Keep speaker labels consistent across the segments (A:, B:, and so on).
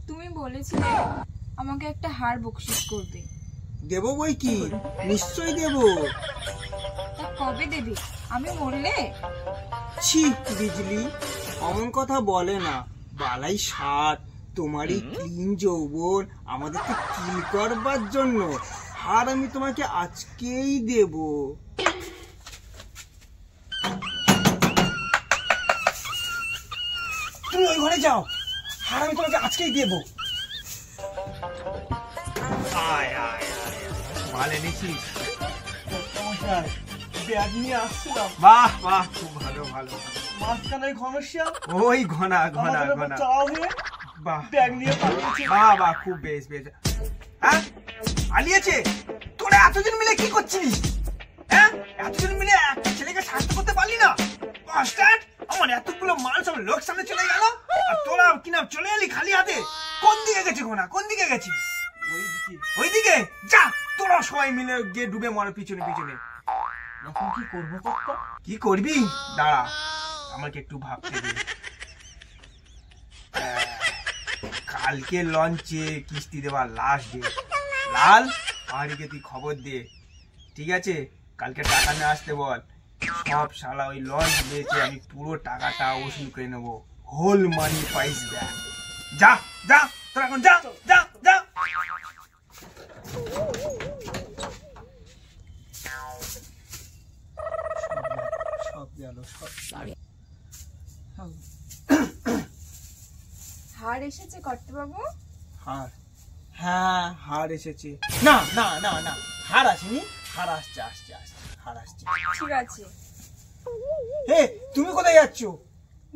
A: তুমি বলেছিলে আমাকে একটা হার বকশিশ করবে।
B: দেবো বই কি, নিশ্চয়ই দেবো।
A: তা কবে দেবে? আমি মরলে?
B: ছি বিজলি, অমন কথা বলে না। বালাই ষাট, তোমারই ক্লিন যৌবন আমাদেরকে কিল করবার জন্য হার আমি তোমাকে আজকেই দেব। তুমি ওই ঘরে যাও, হার আমি তোমাকে আজকেই দেব।
C: আয় আয় মাল এনেছিস?
B: ব্যাগ নিয়ে আসছিলাম।
C: বাহ বাহ, খুব ভালো ভালো।
B: মাঝখানে ঘনশ্যাম
C: ওই ঘনা ঘনা ঘনা। বাহ
B: ব্যাগ নিয়ে পাঠিয়েছি।
C: বাহ বাহ, খুব বেশ বেশ। হ্যাঁ আলিয়েছে? তোরা এতদিন মিলে কি করছিস? হ্যাঁ এতদিন মিলে একটা ছেলেকে শাস্তি করতে পারলি না? বাস্টার্ড, আমার এতগুলো মাল সব লোক সামনে চলে গেল আর তোরা কিনা চলে এলি খালি হাতে। কোন দিকে গেছি ঘনা, কোন দিকে গেছি? ওইদিকে যা, তোরা সবাই মিলে গিয়ে ডুবে মর পিছনে পিছনে।
B: এখন কি করবো কর্তা?
C: কি করবি দাঁড়া, আমাকে একটু ভাবতে দে। কালকে লঞ্চে কিস্তি দেওয়ার লাস্ট ডে। লাল, পাহাড়িকে তুই খবর দে, ঠিক আছে? কালকে টাকা নিয়ে আসতে বল। সব শালা ওই লঞ্চ বেচে আমি পুরো টাকাটা ওসুল করে নেবো। হোল মানি পাইস ব্যাক। যা যা, তোরা এখন যা যা যা।
B: সব গেল, সব।
A: হার এসেছে কর্তাবাবু?
B: হার? হ্যাঁ হার এসেছে। না না না না, হার আসেনি, হার আসছে আসছে আসছে, হার আসছে।
A: ঠিক আছে।
B: হে তুমি কোথায় যাচ্ছ?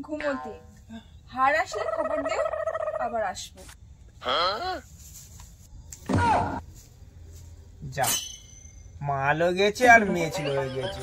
A: ঘুমোতে। হার আসলে খবর দেও, আবার আসবো।
C: যা, মালও গেছে আর মেয়ে ছিল হয়ে গেছে।